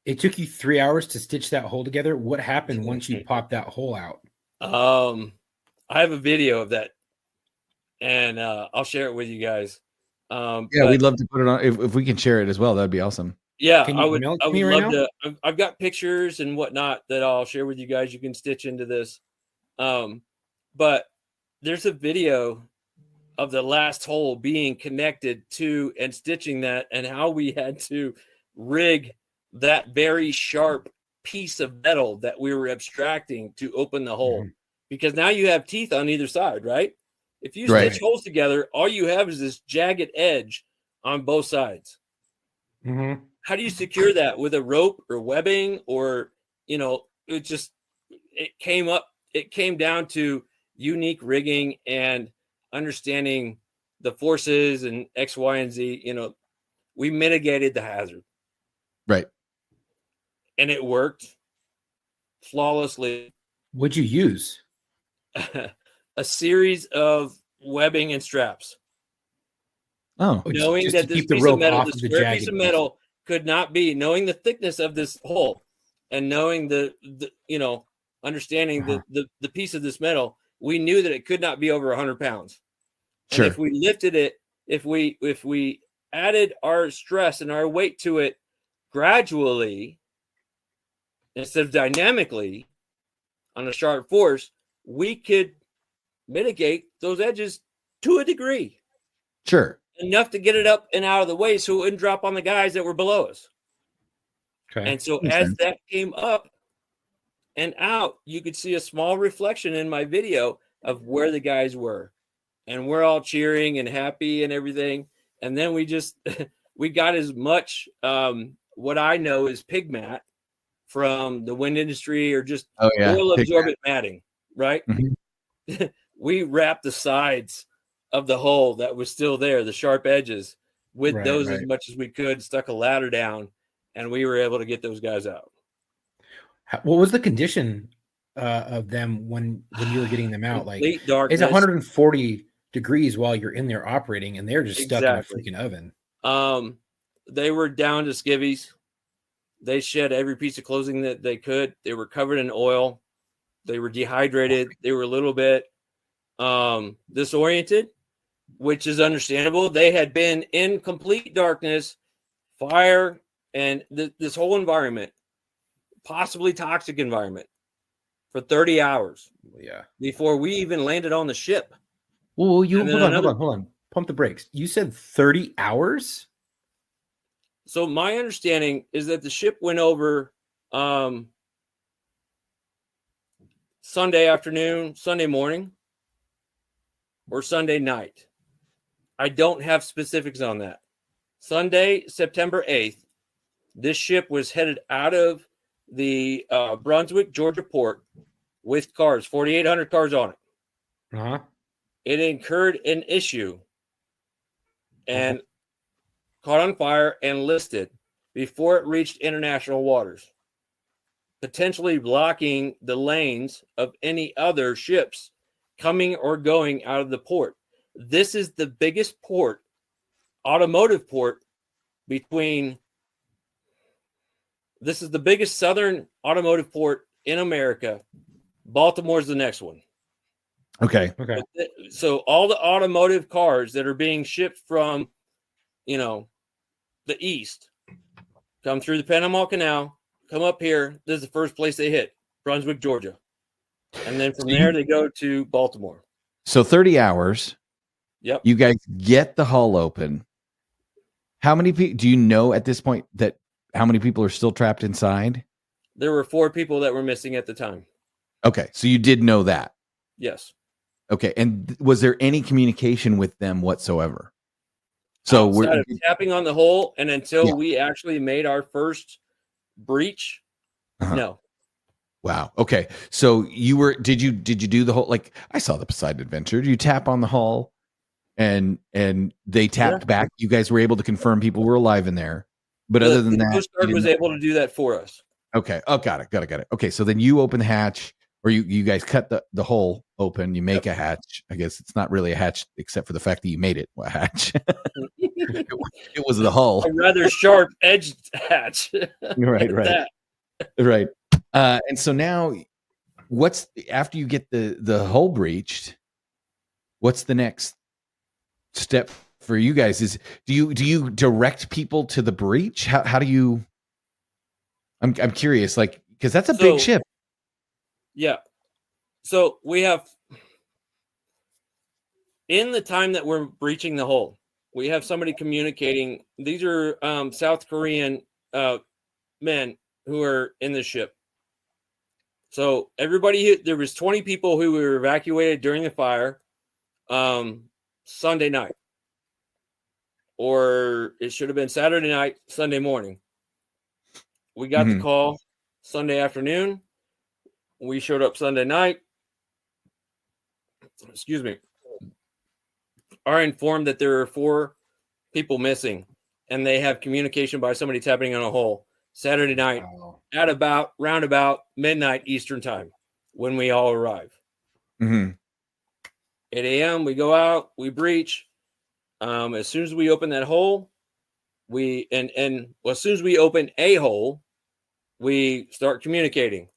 it took you 3 hours to stitch that hole together. What happened once you popped that hole out? I have a video of that and I'll share it with you guys. We'd love to put it on if we can share it as well. That'd be awesome. Yeah, Can you email it to me love right to. I've got pictures and whatnot that I'll share with you guys. You can stitch into this. But there's a video of the last hole being connected to and stitching that and how we had to rig that very sharp piece of metal that we were abstracting to open the hole. Because now you have teeth on either side, right? If you stitch holes together, all you have is this jagged edge on both sides. How do you secure that with a rope or webbing or, it came down to unique rigging and understanding the forces and X, Y, and Z. We mitigated the hazard. Right. And it worked flawlessly. What'd you use? A series of webbing and straps. Oh, knowing that this piece of metal, this square piece of metal could not be, knowing the thickness of this hole and knowing understanding the piece of this metal, we knew that it could not be over 100 pounds. Sure. And if we lifted it, if we added our stress and our weight to it gradually instead of dynamically on a sharp force, we could mitigate those edges to a degree. Sure. Enough to get it up and out of the way so it wouldn't drop on the guys that were below us. Okay. And so as that came up and out, you could see a small reflection in my video of where the guys were. And we're all cheering and happy and everything. And then we got as much what I know is pig mat from the wind industry or just oil absorbent matting, right? We wrapped the sides of the hole that was still there, the sharp edges, with those as much as we could, stuck a ladder down, and we were able to get those guys out. What was the condition of them when you were getting them out? Like, darkness. It's 140 degrees while you're in there operating, and they're just stuck in a freaking oven. They were down to skivvies. They shed every piece of clothing that they could. They were covered in oil. They were dehydrated. They were a little bit disoriented, which is understandable. They had been in complete darkness fire, and this whole environment, possibly toxic environment, for 30 hours. Yeah. Before we even landed on the ship. Well, you And hold then on, hold on. Pump the brakes. You said 30 hours? So my understanding is that the ship went over Sunday afternoon, Sunday morning, or Sunday night. I don't have specifics on that. Sunday, September 8th, this ship was headed out of the Brunswick, Georgia port with cars, 4,800 cars on it. Uh-huh. It incurred an issue and caught on fire and listed before it reached international waters, potentially blocking the lanes of any other ships coming or going out of the port. This is the biggest port, automotive port, this is the biggest southern automotive port in America. Baltimore's the next one. Okay. So all the automotive cars that are being shipped from, the east come through the Panama Canal, come up here. This is the first place they hit, Brunswick, Georgia. And then from there, they go to Baltimore. So 30 hours. Yep. You guys get the hull open. How many people do you know at this point that how many people are still trapped inside? There were 4 people that were missing at the time. Okay. So you did know that. Yes. Okay. And was there any communication with them whatsoever? So outside we're of tapping on the hole, and until we actually made our first breach, no. Wow. Okay. So did you do the whole, like I saw the Poseidon Adventure. Did you tap on the hull and they tapped back? You guys were able to confirm people were alive in there. But other than the that, Coast Guard was able to do that for us. Okay. Oh, got it. Okay. So then you open the hatch, or you guys cut the hole open, you make a hatch. I guess it's not really a hatch except for the fact that you made it a hatch. it was the hull. A rather sharp edged hatch. Right. And so now after you get the hull breached, what's the next step for you guys? Do you direct people to the breach? How do you, I'm curious, like, because that's a big ship. Yeah. So we have, in the time that we're breaching the hull, we have somebody communicating. These are South Korean men who are in the ship. So there was 20 people who were evacuated during the fire Sunday night. Or it should have been Saturday night, Sunday morning. We got the call Sunday afternoon. We showed up Sunday night. Excuse me. Are informed that there are 4 people missing, and they have communication by somebody tapping on a hole Saturday night at round about midnight Eastern time when we all arrive. 8 a.m. we go out, we breach. As soon as we open that hole, as soon as we open a hole, we start communicating.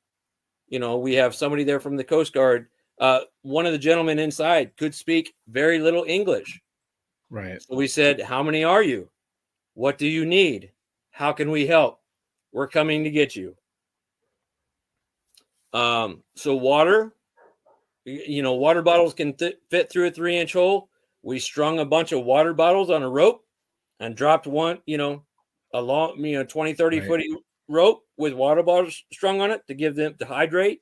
We have somebody there from the Coast Guard. One of the gentlemen inside could speak very little English. Right. So we said, how many are you? What do you need? How can we help? We're coming to get you. So water, water bottles can fit through a 3-inch hole. We strung a bunch of water bottles on a rope and dropped one, a long, 20, 30 foot rope with water bottles strung on it to give them to hydrate.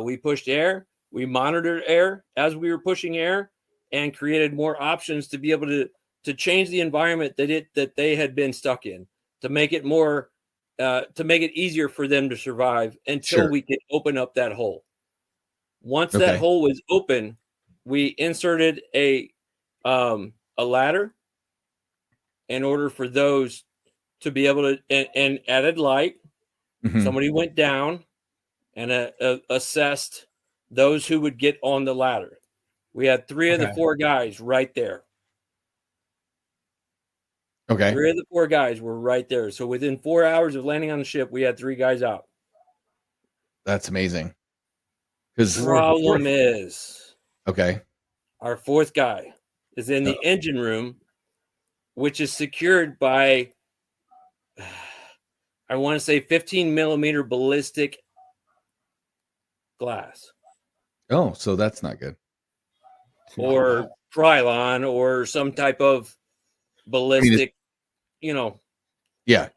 We pushed air. We monitored air as we were pushing air and created more options to be able to change the environment that they had been stuck in, to make it more, to make it easier for them to survive until we could open up that hole. Once that hole was open, we inserted a ladder in order for those to be able to, and added light. Somebody went down and assessed those who would get on the ladder. We had 3 of the 4 guys right there. Okay. 3 of the 4 guys were right there. So within 4 hours of landing on the ship, we had 3 guys out. That's amazing. The problem is, our 4th guy is in the engine room, which is secured by I want to say 15 millimeter ballistic glass Oh, so that's not good. or Krylon or some type of ballistic, Yeah,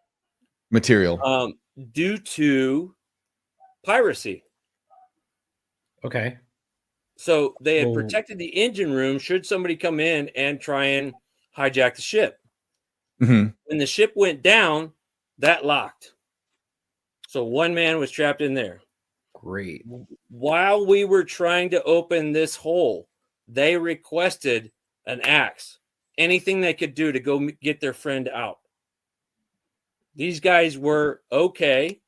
material. due to piracy. Okay. So they had Well, protected the engine room should somebody come in and try and hijack the ship. hmm When the ship went down, that locked. So one man was trapped in there. great. While we were trying to open this hole, they requested an axe, anything they could do to go get their friend out. These guys were okay,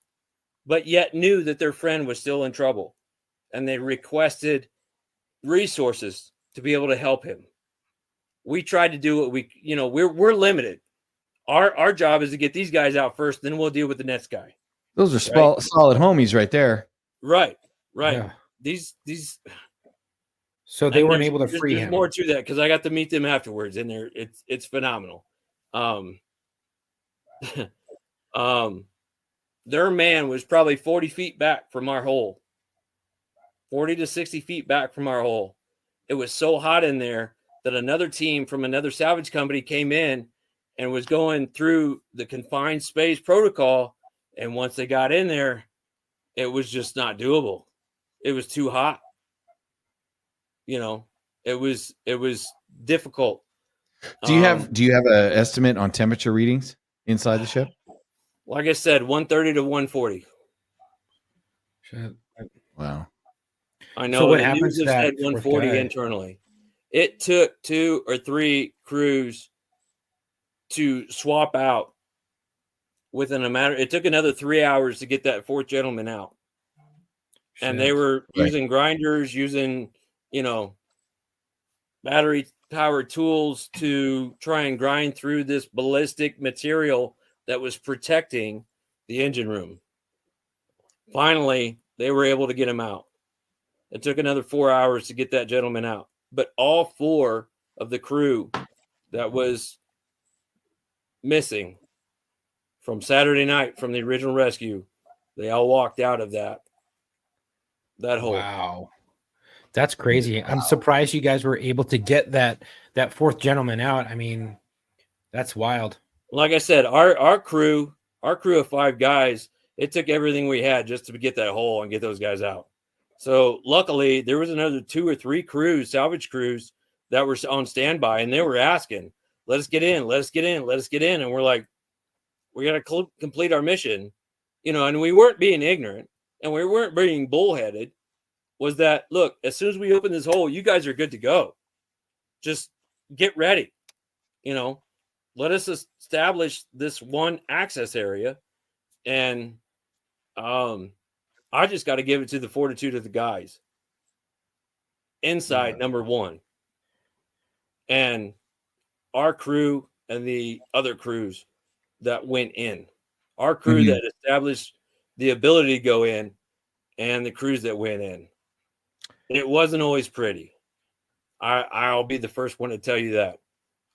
but yet knew that their friend was still in trouble. And they requested resources to be able to help him. We tried to do what we're limited. Our job is to get these guys out first, then we'll deal with the next guy. Those are solid homies right there. Right. Yeah. These So they weren't there's- able to there's- free there's him. more to that because I got to meet them afterwards, and it's phenomenal. Their man was probably 40 feet back from our hole, 40 to 60 feet back from our hole. It was so hot in there that another team from another salvage company came in and was going through the confined space protocol. And once they got in there, it was just not doable. It was too hot. It was difficult. Do you have an estimate on temperature readings inside the ship? Like I said, 130 to 140. Shit. Wow. I know. So what the happens news to have that said fourth 140 guy? internally. It took 2 or 3 crews to swap out within a matter. It took another 3 hours to get that fourth gentleman out. And they were using grinders, using, battery powered tools to try and grind through this ballistic material that was protecting the engine room. Finally, they were able to get him out. It took another 4 hours to get that gentleman out. But all 4 of the crew that was missing from Saturday night from the original rescue, they all walked out of that hole. Wow. That's crazy. I'm surprised you guys were able to get that fourth gentleman out. I mean, that's wild. Like I said, our crew of 5 guys, it took everything we had just to get that hole and get those guys out. So luckily there was another 2 or 3 crews, salvage crews, that were on standby, and they were asking, let us get in, let us get in, let us get in. And we're like, we got to complete our mission, and we weren't being ignorant and we weren't being bullheaded. Was that, look, as soon as we open this hole, you guys are good to go. Just get ready. Let us establish this one access area. And I just got to give it to the fortitude of the guys inside number 1. And our crew and the other crews that went in. Our crew that established the ability to go in and the crews that went in. It wasn't always pretty. I'll be the first one to tell you that.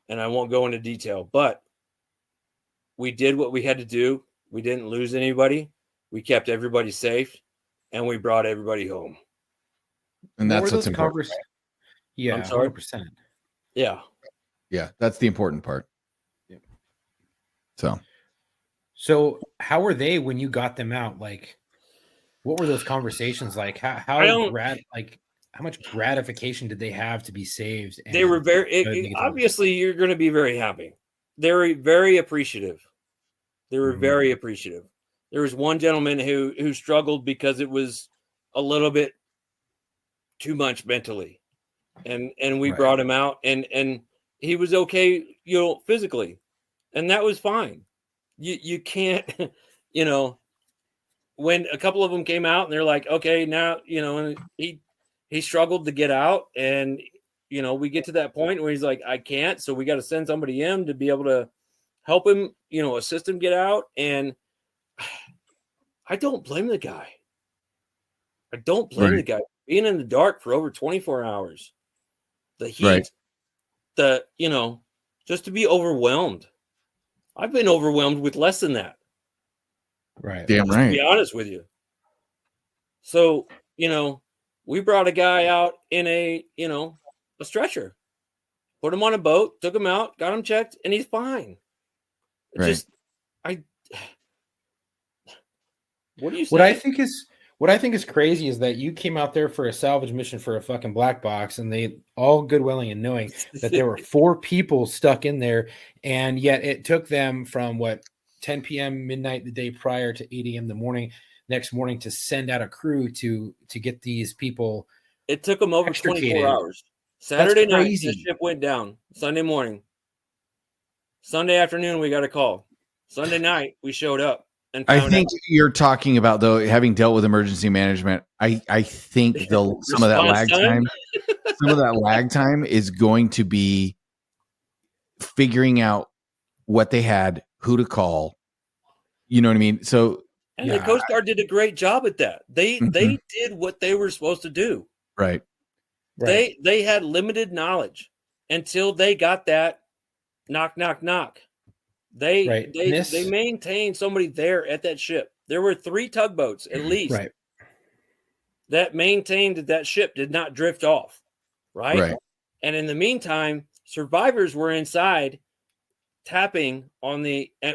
And I won't go into detail. But we did what we had to do. We didn't lose anybody. We kept everybody safe. And we brought everybody home. And that's what's important. Yeah, I'm sorry? 100%. Yeah. Yeah, that's the important part. Yep. So how were they when you got them out? Like, what were those conversations like? How much gratification did they have to be saved? They were obviously you're going to be very happy. They're very appreciative. They were very appreciative. There was one gentleman who struggled because it was a little bit too much mentally. And we brought him out and he was okay, physically. And that was fine. You can't, when a couple of them came out and they're like, okay, now, and he struggled to get out, and, we get to that point where he's like, I can't. So we got to send somebody in to be able to help him, assist him get out. And I don't blame the guy. I don't blame the guy. Being in the dark for over 24 hours, the heat, just to be overwhelmed. I've been overwhelmed with less than that. Right. Damn Just to right. be honest with you. So, we brought a guy out in a stretcher, put him on a boat, took him out, got him checked, and he's fine. Right. What do you say? What I think is crazy is that you came out there for a salvage mission for a fucking black box, and they all good willing and knowing that there were 4 people stuck in there, and yet it took them from 10 p.m. midnight the day prior to 8 a.m. the next morning to send out a crew to get these people. It took them over extricated. 24 hours. Saturday night, the crazy. ship went down. Sunday morning. Sunday afternoon, we got a call. Sunday night, we showed up. And I found think out. you're talking about, though, having dealt with emergency management. I think some of that lag time is going to be figuring out what they had, who to call. You know what I mean? So, and the Coast Guard did a great job at that. They did what they were supposed to do. Right. They had limited knowledge until they got that knock, knock, knock. They maintained somebody there at that ship. There were 3 tugboats at least that maintained that ship did not drift off. Right. And in the meantime, survivors were inside tapping on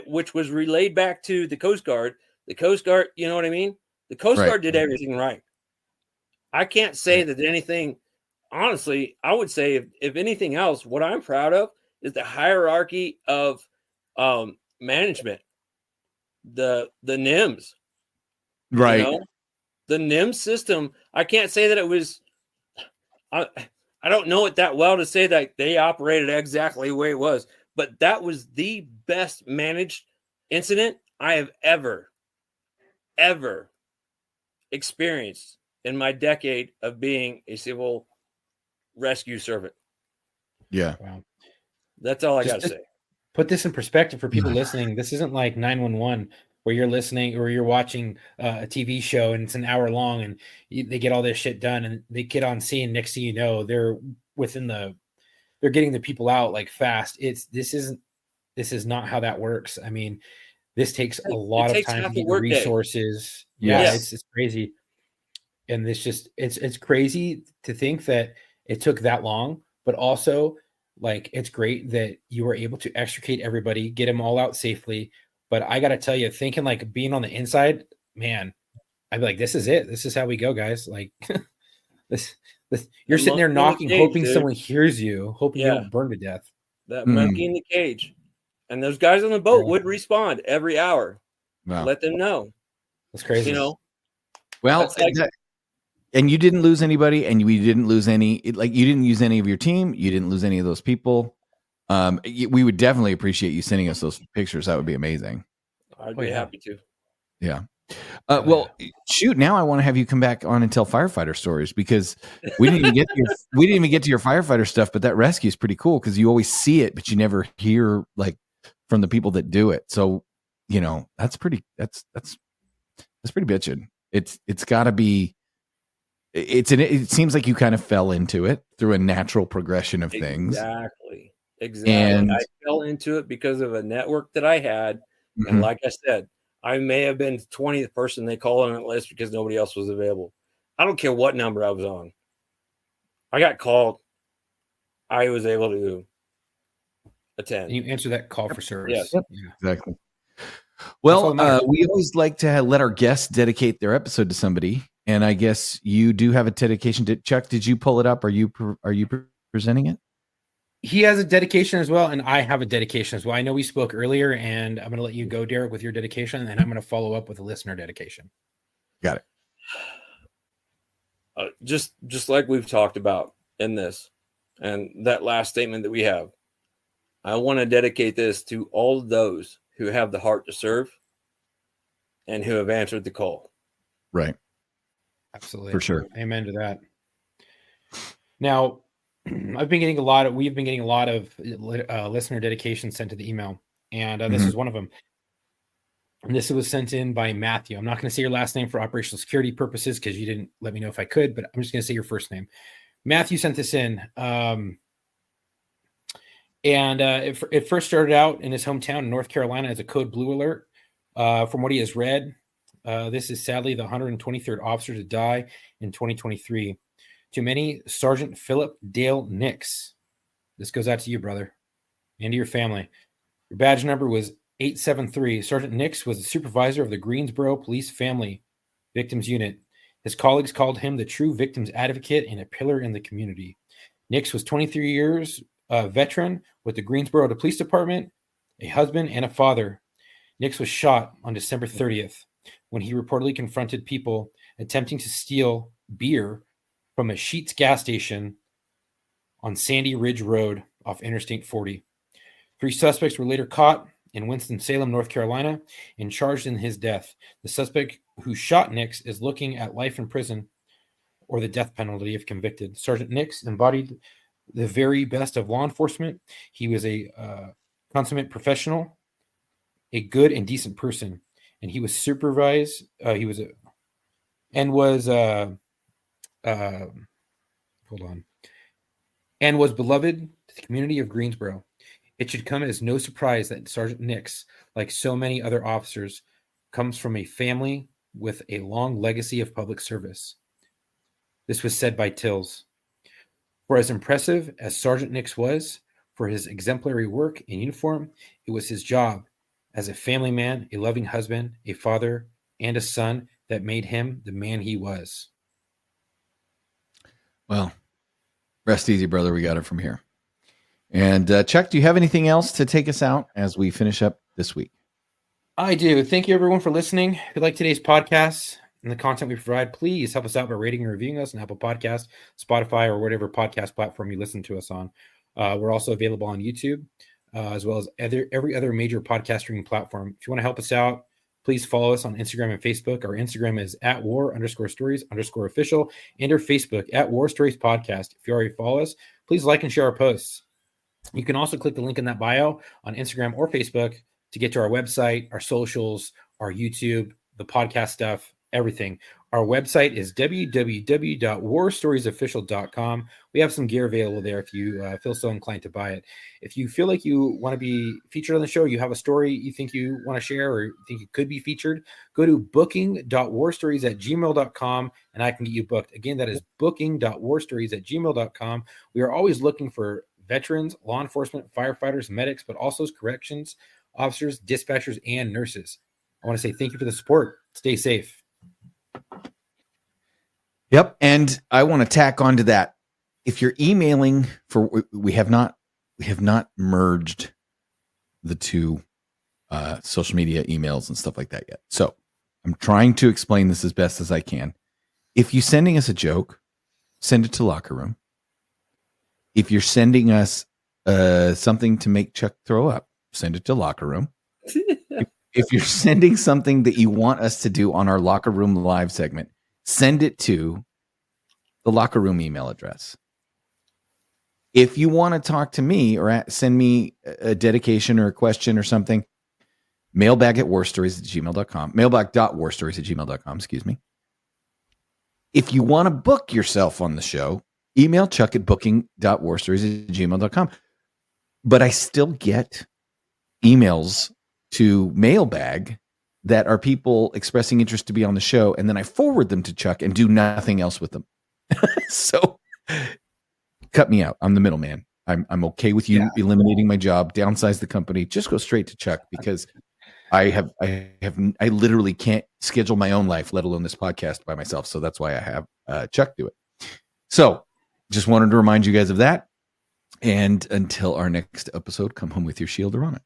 which was relayed back to the Coast Guard. The Coast Guard, you know what I mean? The Coast Guard did everything right. I can't say that anything, honestly, I would say if anything else, what I'm proud of is the hierarchy of management, the NIMS, right? The NIMS system. I can't say that it was. I don't know it that well to say that they operated exactly the way it was, but that was the best managed incident I have ever experienced in my decade of being a civil rescue servant. Yeah, wow. That's all I got to say. Put this in perspective for people listening. This isn't like 911 where you're listening or you're watching a TV show and it's an hour long and they get all this shit done and they get on scene. Next thing you know, they're getting the people out like fast. This is not how that works. I mean, this takes a lot of time to get resources. It's crazy. And it's crazy to think that it took that long, but also like, it's great that you were able to extricate everybody, get them all out safely. But I got to tell you, thinking like being on the inside, man, I'd be like, this is it. This is how we go, guys. Like this you're sitting there knocking, hoping someone hears you, hoping you don't burn to death. That monkey in the cage. And those guys on the boat would respond every hour. Wow. Let them know. That's crazy. Well, and you didn't lose anybody, and we didn't lose any. You didn't use any of your team. You didn't lose any of those people. We would definitely appreciate you sending us those pictures. That would be amazing. I'd be happy to. Yeah. Well, shoot. Now I want to have you come back on and tell firefighter stories because we didn't even get to your firefighter stuff. But that rescue is pretty cool because you always see it, but you never hear like from the people that do it. So that's pretty. That's pretty bitchin'. It's got to be. It seems like you kind of fell into it through a natural progression of things. Exactly. And I fell into it because of a network that I had. And like I said, I may have been the 20th person they called on that list because nobody else was available. I don't care what number I was on. I got called. I was able to attend. You answer that call for service. Yes. Yep. Yeah. Exactly. Well, we always like to let our guests dedicate their episode to somebody. And I guess you do have a dedication to Chuck. Did you pull it up? Are you presenting it? He has a dedication as well, and I have a dedication as well. I know we spoke earlier, and I'm going to let you go, Derek, with your dedication, and I'm going to follow up with a listener dedication. Got it. Just like we've talked about in this, and that last statement that we have, I want to dedicate this to all of those who have the heart to serve and who have answered the call. Right. Absolutely. For sure. Amen to that. Now, we've been getting a lot of listener dedications sent to the email, and this is one of them. And this was sent in by Matthew. I'm not going to say your last name for operational security purposes because you didn't let me know if I could, but I'm just going to say your first name. Matthew sent this in. And it first started out in his hometown in North Carolina as a code blue alert. From what he has read, this is sadly the 123rd officer to die in 2023. To many, Sergeant Philip Dale Nix. This goes out to you, brother, and to your family. Your badge number was 873. Sergeant Nix was the supervisor of the Greensboro Police Family Victims Unit. His colleagues called him the true victims advocate and a pillar in the community. Nix was 23 years veteran with the Greensboro Police Department, a husband and a father. Nix was shot on December 30th when he reportedly confronted people attempting to steal beer from a Sheetz gas station on Sandy Ridge Road off Interstate 40. 3 suspects were later caught in Winston-Salem, North Carolina, and charged in his death. The suspect who shot Nix is looking at life in prison or the death penalty if convicted. Sergeant Nix embodied the very best of law enforcement. He was a consummate professional, a good and decent person, and he was supervised. And was beloved to the community of Greensboro. It should come as no surprise that Sergeant Nix, like so many other officers, comes from a family with a long legacy of public service. This was said by Tills. For as impressive as Sergeant Nix was, for his exemplary work in uniform, it was his job as a family man, a loving husband, a father, and a son that made him the man he was. Well, rest easy, brother. We got it from here. And Chuck, do you have anything else to take us out as we finish up this week? I do. Thank you, everyone, for listening. If you like today's podcast and the content we provide, please help us out by rating and reviewing us on Apple Podcasts, Spotify, or whatever podcast platform you listen to us on. We're also available on YouTube, as well as every other major podcast streaming platform. If you want to help us out, please follow us on Instagram and Facebook. Our Instagram is @war_stories_official, and our Facebook @War Stories Podcast. If you already follow us, please like and share our posts. You can also click the link in that bio on Instagram or Facebook to get to our website, our socials, our YouTube, the podcast stuff, everything. Our website is www.warstoriesofficial.com. We have some gear available there if you feel so inclined to buy it. If you feel like you want to be featured on the show, you have a story you think you want to share or think it could be featured, go to booking.warstories@gmail.com and I can get you booked. Again, that is booking.warstories@gmail.com. We are always looking for veterans, law enforcement, firefighters, medics, but also corrections officers, dispatchers, and nurses. I want to say thank you for the support. Stay safe. Yep. And I want to tack onto that. If you're emailing we have not merged the two social media emails and stuff like that yet. So I'm trying to explain this as best as I can. If you're sending us a joke, send it to Locker Room. If you're sending us something to make Chuck throw up, send it to Locker Room. If you're sending something that you want us to do on our Locker Room Live segment, send it to the Locker Room email address. If you want to talk to me or send me a dedication or a question or something, mailbag@warstories@gmail.com, mailbag.warstories@gmail.com, excuse me. If you want to book yourself on the show, email Chuck at booking.warstories@gmail.com. But I still get emails to mailbag that are people expressing interest to be on the show, and then I forward them to Chuck and do nothing else with them. So cut me out. I'm the middleman. I'm okay with you eliminating my job, downsize the company, just go straight to Chuck, because I literally can't schedule my own life, let alone this podcast by myself. So that's why I have Chuck do it. So just wanted to remind you guys of that. And until our next episode, come home with your shield or on it.